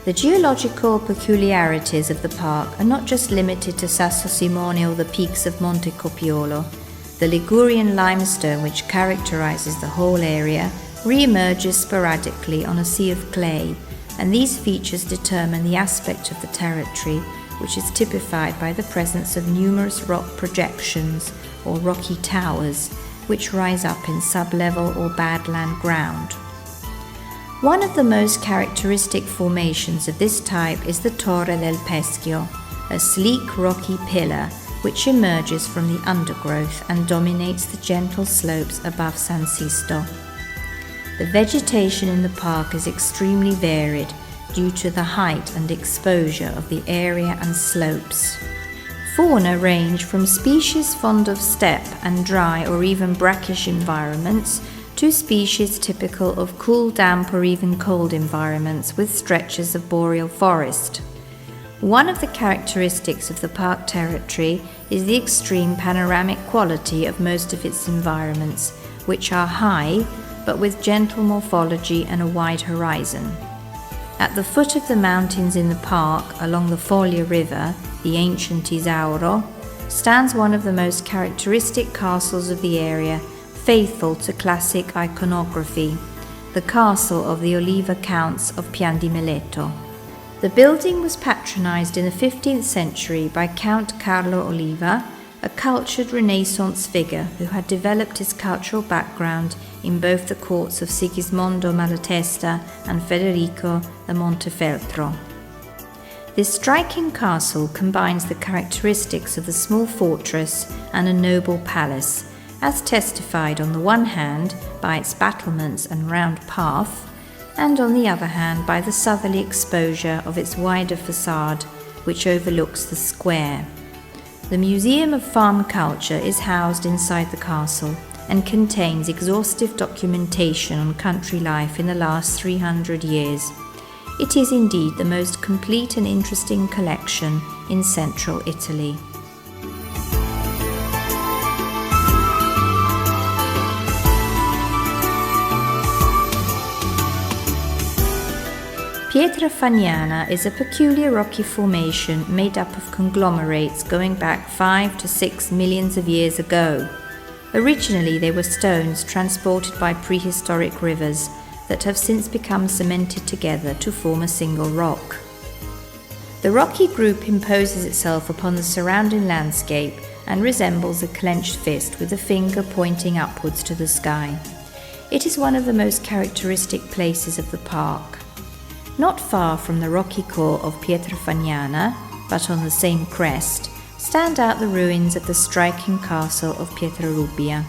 The geological peculiarities of the park are not just limited to Sasso Simone or the peaks of Monte Copiolo. The Ligurian limestone, which characterizes the whole area, re-emerges sporadically on a sea of clay, and these features determine the aspect of the territory, which is typified by the presence of numerous rock projections or rocky towers, which rise up in sublevel or badland ground. One of the most characteristic formations of this type is the Torre del Peschio, a sleek rocky pillar which emerges from the undergrowth and dominates the gentle slopes above San Sisto. The vegetation in the park is extremely varied due to the height and exposure of the area and slopes. Fauna range from species fond of steppe and dry or even brackish environments to species typical of cool, damp or even cold environments with stretches of boreal forest. One of the characteristics of the park territory is the extreme panoramic quality of most of its environments, which are high but with gentle morphology and a wide horizon. At the foot of the mountains in the park, along the Foglia River, the ancient Isauro, stands one of the most characteristic castles of the area, faithful to classic iconography, the castle of the Oliva Counts of Pian di Meleto. The building was patronized in the 15th century by Count Carlo Oliva, a cultured Renaissance figure who had developed his cultural background in both the courts of Sigismondo Malatesta and Federico da Montefeltro. This striking castle combines the characteristics of a small fortress and a noble palace, as testified on the one hand by its battlements and round path, and on the other hand by the southerly exposure of its wider facade, which overlooks the square. The Museum of Farm Culture is housed inside the castle and contains exhaustive documentation on country life in the last 300 years. It is indeed the most complete and interesting collection in central Italy. Pietra Fagnana is a peculiar rocky formation made up of conglomerates going back 5 to 6 millions of years ago. Originally they were stones transported by prehistoric rivers that have since become cemented together to form a single rock. The rocky group imposes itself upon the surrounding landscape and resembles a clenched fist with a finger pointing upwards to the sky. It is one of the most characteristic places of the park. Not far from the rocky core of Pietra Fagnana, but on the same crest, stand out the ruins of the striking castle of Pietrarubbia.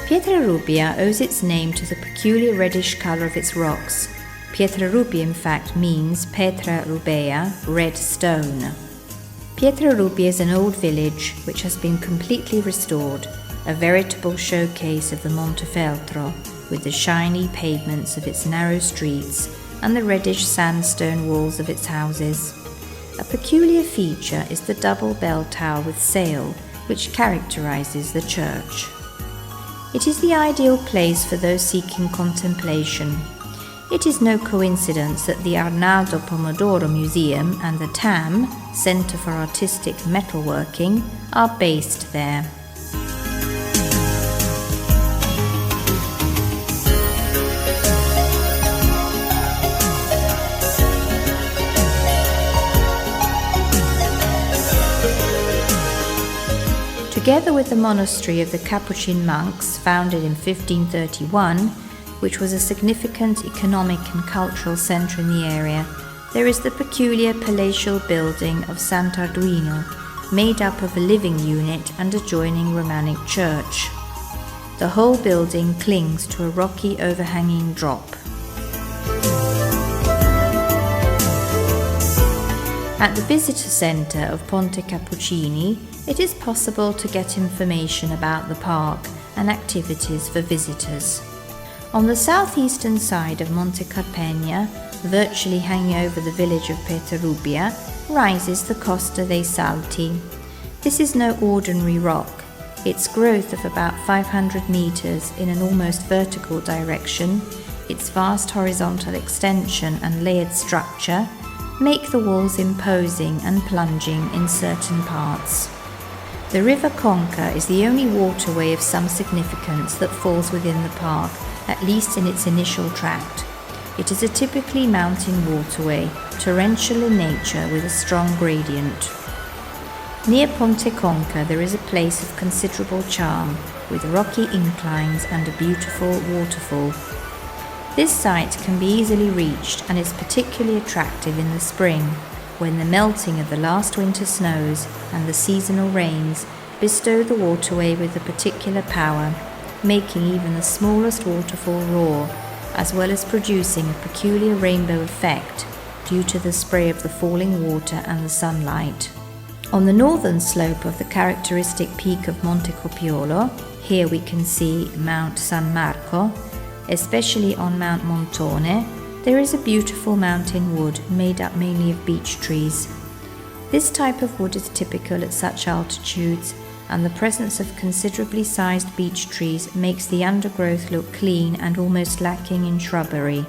Pietrarubbia owes its name to the peculiar reddish color of its rocks. Pietrarubbia in fact means Petra rubea, red stone. Pietrarubbia is an old village which has been completely restored, a veritable showcase of the Montefeltro, with the shiny pavements of its narrow streets and the reddish sandstone walls of its houses. A peculiar feature is the double bell tower with sail, which characterizes the church. It is the ideal place for those seeking contemplation. It is no coincidence that the Arnaldo Pomodoro Museum and the TAM, Center for Artistic Metalworking, are based there. Together with the monastery of the Capuchin monks, founded in 1531, which was a significant economic and cultural centre in the area, there is the peculiar palatial building of Sant'Arduino, made up of a living unit and adjoining Romanic church. The whole building clings to a rocky overhanging drop. At the visitor centre of Ponte Cappuccini, it is possible to get information about the park and activities for visitors. On the southeastern side of Monte Carpegna, virtually hanging over the village of Pietrarubbia, rises the Costa dei Salti. This is no ordinary rock. Its growth of about 500 meters in an almost vertical direction its vast horizontal extension and layered structure make the walls imposing and plunging in certain parts. The River Conca is the only waterway of some significance that falls within the park, at least in its initial tract. It is a typically mountain waterway, torrential in nature with a strong gradient. Near Ponte Conca there is a place of considerable charm, with rocky inclines and a beautiful waterfall. This site can be easily reached and is particularly attractive in the spring, when the melting of the last winter snows and the seasonal rains bestow the waterway with a particular power, making even the smallest waterfall roar, as well as producing a peculiar rainbow effect due to the spray of the falling water and the sunlight. On the northern slope of the characteristic peak of Monte Copiolo, here we can see Mount San Marco, especially on Mount Montone, there is a beautiful mountain wood made up mainly of beech trees. This type of wood is typical at such altitudes, and the presence of considerably sized beech trees makes the undergrowth look clean and almost lacking in shrubbery.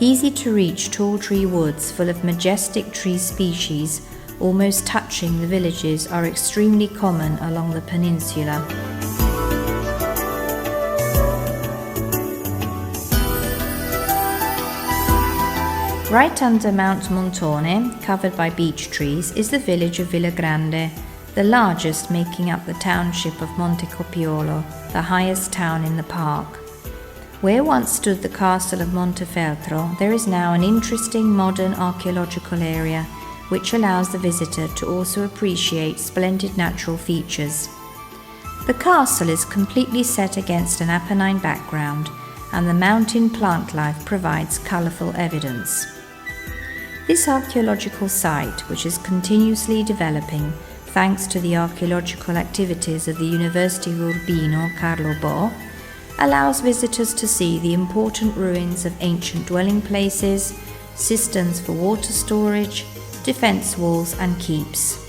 Easy to reach tall tree woods full of majestic tree species, almost touching the villages, are extremely common along the peninsula. Right under Mount Montone, covered by beech trees, is the village of Villa Grande, the largest, making up the township of Monte Copiolo, the highest town in the park. Where once stood the castle of Montefeltro, there is now an interesting modern archaeological area, which allows the visitor to also appreciate splendid natural features. The castle is completely set against an Apennine background, and the mountain plant life provides colourful evidence. This archaeological site, which is continuously developing thanks to the archaeological activities of the University of Urbino Carlo Bo, allows visitors to see the important ruins of ancient dwelling places, cisterns for water storage, defence walls and keeps.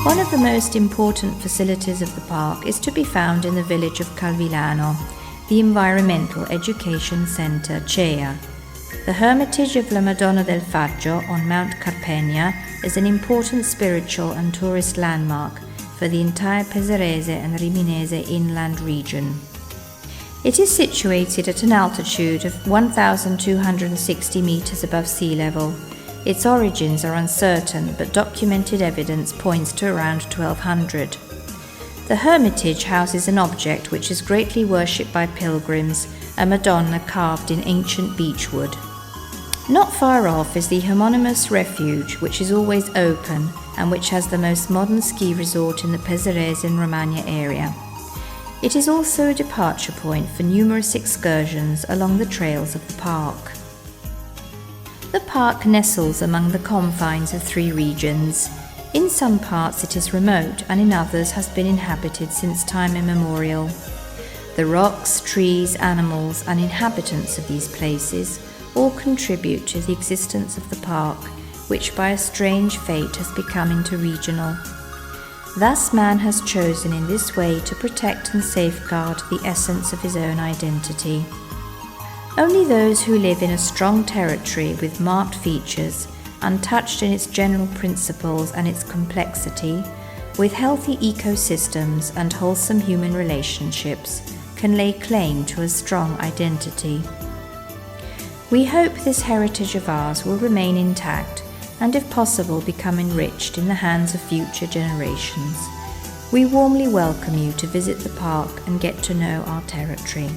One of the most important facilities of the park is to be found in the village of Calvilano, the Environmental Education Centre CEA. The Hermitage of La Madonna del Faggio on Mount Carpegna is an important spiritual and tourist landmark for the entire Pesarese and Riminese inland region. It is situated at an altitude of 1,260 metres above sea level. Its origins are uncertain, but documented evidence points to around 1200. The Hermitage houses an object which is greatly worshipped by pilgrims, a Madonna carved in ancient beechwood. Not far off is the homonymous refuge, which is always open and which has the most modern ski resort in the Pesarese and Romagna area. It is also a departure point for numerous excursions along the trails of the park. The park nestles among the confines of three regions. In some parts it is remote, and in others has been inhabited since time immemorial. The rocks, trees, animals, and inhabitants of these places all contribute to the existence of the park, which by a strange fate has become interregional. Thus man has chosen in this way to protect and safeguard the essence of his own identity. Only those who live in a strong territory with marked features, untouched in its general principles and its complexity, with healthy ecosystems and wholesome human relationships, can lay claim to a strong identity. We hope this heritage of ours will remain intact and, if possible, become enriched in the hands of future generations. We warmly welcome you to visit the park and get to know our territory.